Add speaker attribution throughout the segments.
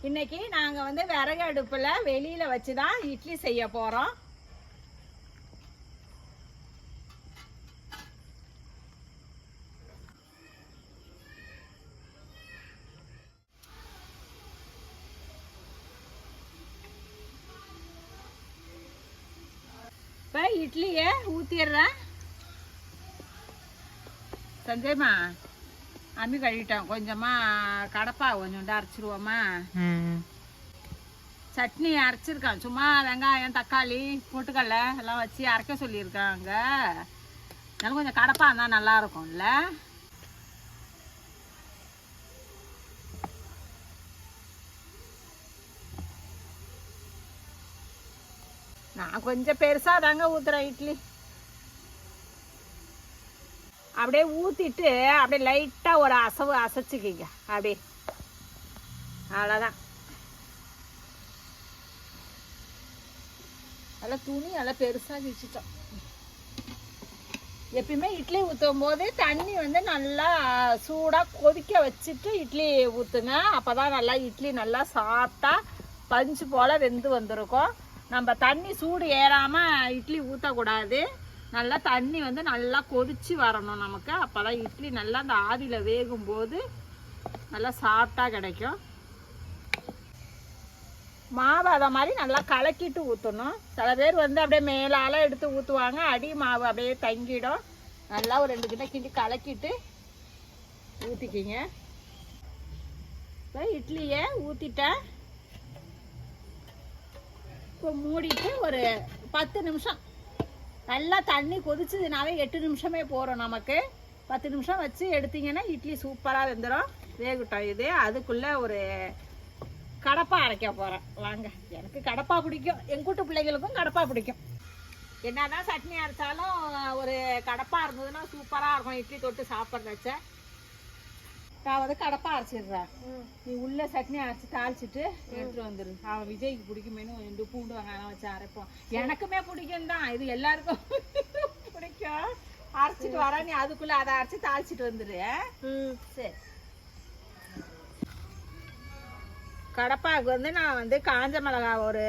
Speaker 1: இன்னைக்கு நாங்க வந்து விறகு அடுப்புல வெளியில வச்சுதான் இட்லி செய்ய போறோம். இப்ப இட்லிய ஊத்திடுறேன். சஞ்சய்மா அம்மி கழிட்டோம், கொஞ்சமா கடப்பா கொஞ்சம் அரைச்சிருவோமா? சட்னி அரைச்சிருக்கான், சும்மா வெங்காயம் தக்காளி பொட்டுக்கடலை எல்லாம் வச்சு அரைக்க சொல்லியிருக்காங்க. அதனால கொஞ்சம் கடப்பா இருந்தால் நல்லா இருக்கும்ல. நான் கொஞ்சம் பெருசா தாங்க ஊத்துறேன் இட்லி. அப்படியே ஊத்திட்டு அப்படியே லைட்டா ஒரு அசவு அசைச்சுக்கிங்க, அப்படியே அவ்வளோதான். நல்லா துணி நல்லா பெருசாக வச்சுட்டோம். எப்பயுமே இட்லி ஊற்றும் போது தண்ணி வந்து நல்லா சூடாக கொதிக்க வச்சுட்டு இட்லி ஊற்றுங்க. அப்போ தான் நல்லா இட்லி நல்லா சாஃப்டாக பஞ்சு போல் வெந்து வந்திருக்கும். நம்ம தண்ணி சூடு ஏறாமல் இட்லி ஊற்றக்கூடாது. நல்லா தண்ணி வந்து நல்லா கொதிச்சு வரணும் நமக்கு. அப்போ தான் இட்லி நல்லா அந்த ஆவியில் வேகும்போது நல்லா சாஃப்டாக கிடைக்கும். மாவு அதை மாதிரி நல்லா கலக்கிட்டு ஊற்றணும். சில பேர் வந்து அப்படியே மேலால் எடுத்து ஊற்றுவாங்க, அடி மாவு அப்படியே தங்கிடும். நல்லா ஒரு 2 கிட்ட கிண்டி கலக்கிட்டு ஊற்றிக்கிங்க. இப்போ இட்லியை ஊற்றிட்டேன். இப்போ மூடிட்டு ஒரு 10 நிமிஷம் நல்லா தண்ணி கொதிச்சதுனாவே 8 நிமிஷமே போகிறோம் நமக்கு. 10 நிமிஷம் வச்சு எடுத்தீங்கன்னா இட்லி சூப்பராக வெந்துடும். வேகட்டும். இது அதுக்குள்ளே ஒரு கடப்பா அரைக்க போகிறேன். வாங்க, எனக்கு கடப்பா பிடிக்கும், எங்கள் கூட்டு பிள்ளைகளுக்கும் கடப்பா பிடிக்கும். என்னதான் சட்னி அரைச்சாலும் ஒரு கடப்பா இருந்ததுன்னா சூப்பராக இருக்கும் இட்லி தொட்டு சாப்பிட்றச்ச. நான் வந்து கடப்பா அரைச்சிடுறேன். நீ உள்ள சட்னி அரைச்சி தாளிச்சிட்டு எடுத்துட்டு வந்துடு. அவன் விஜய்க்கு பிடிக்குமேனு 2 பூண்டு வெங்காயம் வச்சு அரைப்போம். எனக்குமே பிடிக்கும் தான், இது எல்லாருக்கும் பிடிக்கும். அரைச்சிட்டு வர நீ அதுக்குள்ள அதை அரைச்சி தாளிச்சிட்டு வந்துடு. சரி. கடப்பாவுக்கு வந்து நான் வந்து காஞ்ச மிளகாய் ஒரு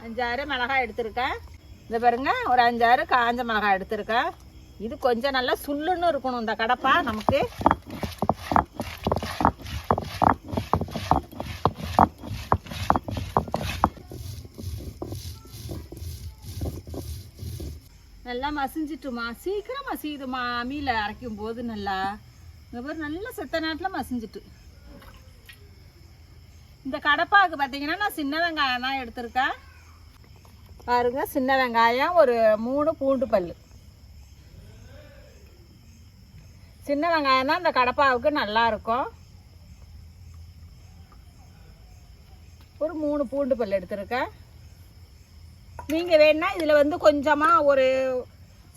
Speaker 1: 5-6 மிளகாய் எடுத்திருக்கேன். இந்த பாருங்க, ஒரு 5-6 காஞ்ச மிளகாய் எடுத்திருக்கேன். இது கொஞ்சம் நல்லா சுள்ளுன்னு இருக்கணும் இந்த கடப்பா நமக்கு. நல்லா மசிஞ்சிட்டுமா, சீக்கிரம் மசியுதுமா அம்மியில் அரைக்கும் போது. நல்லா இந்த பேர் நல்லா செத்த நேரத்தில் மசிஞ்சிட்டு. இந்த கடப்பாவுக்கு பார்த்தீங்கன்னா நான் சின்ன வெங்காயம் தான் எடுத்திருக்கேன். பாருங்க, சின்ன வெங்காயம் ஒரு 3 பூண்டு பல். சின்ன வெங்காயம் தான் இந்த கடப்பாவுக்கு நல்லா இருக்கும். ஒரு 3 பூண்டு பல் எடுத்திருக்கேன். நீங்கள் வேணா இதில் வந்து கொஞ்சமாக ஒரு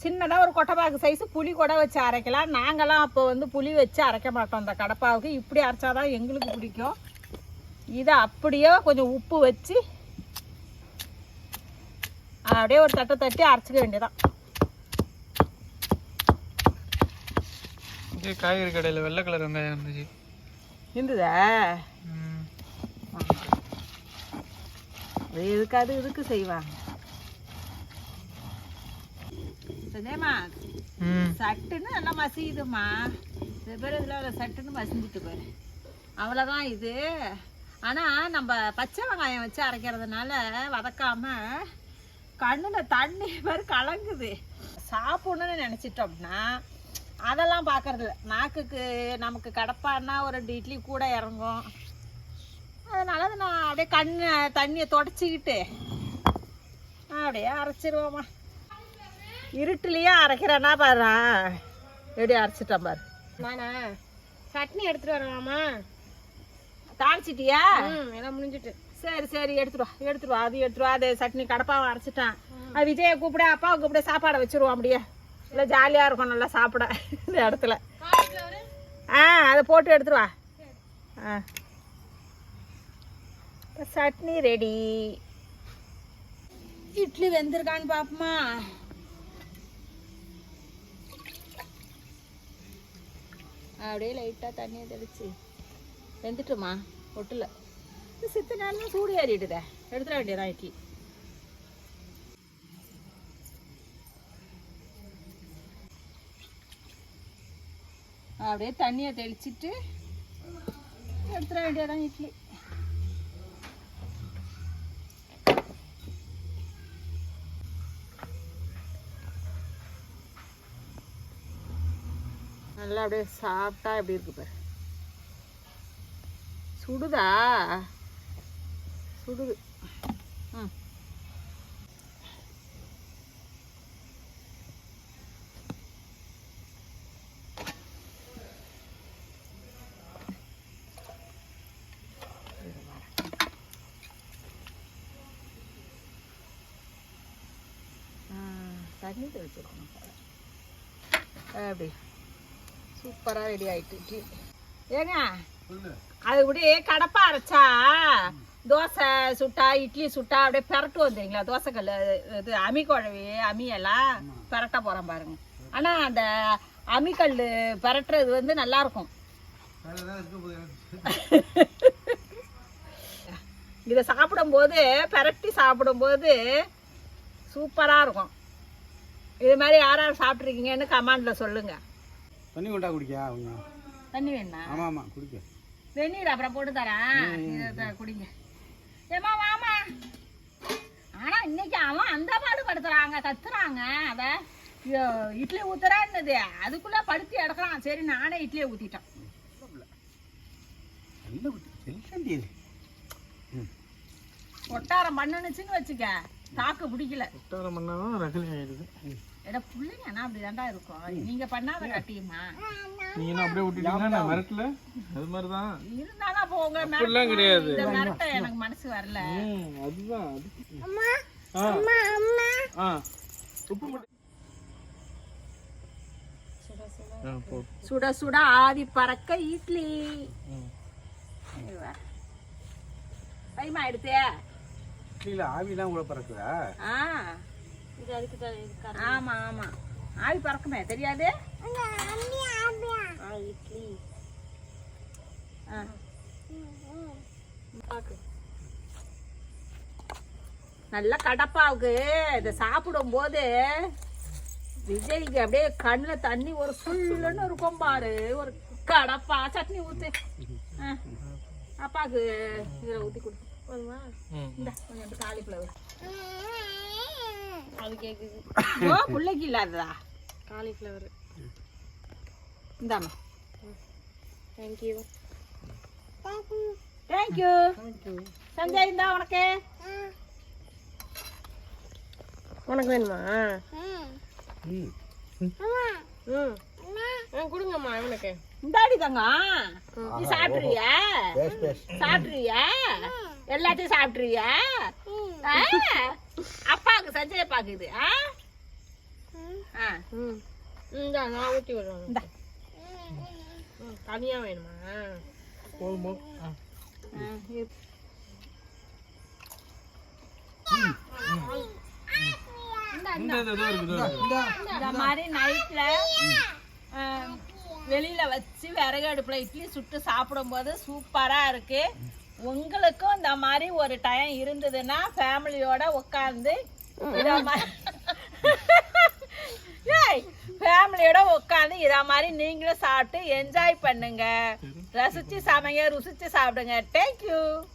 Speaker 1: சின்னதாக ஒரு கொட்டைப்பாக்கு சைஸு புளி கூட வச்சு அரைக்கலாம். நாங்களாம் அப்போ வந்து புளி வச்சு அரைக்க மாட்டோம் இந்த கடப்பாவுக்கு. இப்படி அரைச்சாதான் எங்களுக்கு பிடிக்கும். இதை அப்படியே கொஞ்சம் உப்பு வச்சு அப்படியே ஒரு தட்டை தட்டி அரைச்சிக்க வேண்டியதான்.
Speaker 2: காய்கறி கடையில் வெள்ளை கலர் வெங்காயம் இருந்துச்சு,
Speaker 1: இருந்ததா? எதுக்காது இதுக்கு செய்வாங்க. சந்தேமா சட்டுன்னு நல்லா மசியுதுமா. சில பேர் இதில் சட்டுன்னு மசிஞ்சிட்டு பாரு, அவ்வளோதான் இது. ஆனால் நம்ம பச்சை வெங்காயம் வச்சு அரைக்கிறதுனால வதக்காம கண்ணில் தண்ணி மாதிரி கலங்குது. சாப்பிடணுன்னு நினச்சிட்டோம்னா அதெல்லாம் பார்க்கறதில்ல. நாக்குக்கு நமக்கு கடப்பான்னா ஒரு 2 இட்லி கூட இறங்கும். அதனால நான் அப்படியே தண்ணியை தொடச்சிக்கிட்டு அப்படியே அரைச்சிருவோம்மா. இருட்டுலேயே அரைக்கிறேன்னா பாரு, எப்படி அரைச்சிட்டேன் பாரு.
Speaker 3: நானா சட்னி எடுத்துட்டு வரலாமா?
Speaker 1: தாளிச்சிட்டியா?
Speaker 3: எல்லாம் முடிஞ்சிட்டு.
Speaker 1: சரி சரி, எடுத்துருவா. அது எடுத்துருவா. அது சட்னி கடப்பாவை அரைச்சிட்டான். அது விஜயை கூப்பிட, அப்பாவை கூப்பிட சாப்பாடை வச்சிருவோம். அப்படியே இல்லை ஜாலியாக இருக்கும் நல்லா சாப்பிட இந்த இடத்துல. அதை போட்டு எடுத்துருவா. சட்னி ரெடி. இட்லி வெந்திருக்கான்னு பாப்போமா? அப்படியே லைட்டாக தண்ணியை தெளிச்சு வெந்துட்டுமா ஒட்டில் சித்த நேரம் சூடு ஏறிடுதே, எடுத்துட வேண்டியதான் இட்லி. அப்படியே தண்ணியை தெளிச்சிட்டு எடுத்துட வேண்டியதான் இட்லி. நல்லா அப்படியே சாப்பிட்டா எப்படி இருக்கு பாரு. சுடுதா? சுடுது. ம். தண்ணி தெளிச்சிருக்கணும் போல. அப்படி சூப்பராக ரெடி ஆயிட்டு இட்லி. ஏங்க அது அப்படியே கடப்பா அரைச்சா தோசை சுட்டா இட்லி சுட்டா அப்படியே பெரட்டு வந்துங்களா? தோசைக்கல் இது அம்மி அம்மியெல்லாம் பெரட்ட போகிறோம் பாருங்க. ஆனால் அந்த அம்மிக்கல் பெரட்டுறது வந்து நல்லா இருக்கும். இதை சாப்பிடும்போது பெரட்டி சாப்பிடும்போது சூப்பராக இருக்கும். இது மாதிரி யார் யார் சாப்பிட்ருக்கீங்கன்னு கமெண்டில் சொல்லுங்கள்.
Speaker 4: தண்ணி கொண்டா குடிக்கா?
Speaker 1: தண்ணி வேணா?
Speaker 4: ஆமாம் ஆமாம் குடிக்க.
Speaker 1: வெந்நீர் அப்புறம் போட்டு தரேன், இதை குடிங்க. ஏமா வாமா. ஆனால் இன்னைக்கு அவன் அந்த பாடு படுத்துறாங்க, கத்துறாங்க. அதை இட்லி ஊத்துறான்னுது அதுக்குள்ளே படுத்தி எடுக்கிறான். சரி நானே இட்லியை ஊற்றிட்டேன். ஒட்டாரம் பண்ணுச்சுன்னு வச்சுக்க, தாக்கு பிடிக்கல.
Speaker 2: ஒட்டாரம் பண்ணாதான் ரகலை ஆயிடுது.
Speaker 1: ஏடா பிள்ளைங்க ஆனால் அப்படி தாண்டா இருக்கும். நீங்க பண்ணாத கட்டியுமா?
Speaker 2: நீங்க அப்படியே விட்டுட்டீங்கன்னா நான் மிரட்டல. அது மாதிரி தான்
Speaker 1: இருந்தாலும் அப்போ உங்க
Speaker 2: அப்படிலாம் கிடையாது.
Speaker 1: இந்த மிரட்ட எனக்கு மனசு வரல.
Speaker 2: அதுதான் உப்பு மட்டும்
Speaker 1: சுட சுட ஆதி பறக்க இட்லி. டைம் ஆயிடுச்சே.
Speaker 4: இட்லியில் ஆவிலாம் கூட பறக்குதா?
Speaker 3: இது அதுக்கு
Speaker 1: ஆமா ஆமா ஆவி பறக்குமே, தெரியாது?
Speaker 3: இட்லி
Speaker 1: நல்ல கடப்பாவுக்கு இதை சாப்பிடும் போது விஜய்க்கு அப்படியே கண்ணில் தண்ணி ஒரு சுள்ளுன்னு இருக்கும் பாரு. ஒரு கடப்பா சட்னி ஊத்து அப்பாவுக்கு இதில் ஊற்றி கொடு. இந்த கொஞ்சம் காலிஃப்ளவர்
Speaker 3: அது கேக்குது.
Speaker 1: ஓ பிள்ளைக்கு இல்லாததா?
Speaker 3: காலிஃப்ளவர்.
Speaker 1: இந்தாம்மா.
Speaker 3: தேங்க்யூ.
Speaker 1: தேங்க்யூ சஞ்சய். இந்தா உனக்கு.
Speaker 3: உனக்கு வேணுமா?
Speaker 4: ம்
Speaker 3: கொடுங்கம்மா இவனுக்கு.
Speaker 1: இந்தாடி தங்க. நீ சாப்பிட்றியா? சாப்பிட்றியா? எல்லாத்தையும் சாப்பிட்றியா? அப்பாவுக்கு சஞ்சய் அப்பாவுக்கு இது.
Speaker 3: இந்தா நான் ஊற்றி விடுறேன். தனியாக வேணுமா?
Speaker 2: போதுமோ?
Speaker 1: இந்த மாதிரி நைட்ல வெளியில வச்சு விறகு அடுப்புல இட்லி சுட்டு சாப்பிடும் போது சூப்பரா இருக்கு. உங்களுக்கும் இந்த மாதிரி ஒரு டைம் இருந்ததுன்னா ஃபேமிலியோட உட்காந்து ஃபேமிலியோட உட்காந்து இதை மாதிரி நீங்களும் சாப்பிட்டு என்ஜாய் பண்ணுங்க. ரசிச்சு சமைங்க, ருசிச்சு சாப்பிடுங்க. தேங்க்யூ.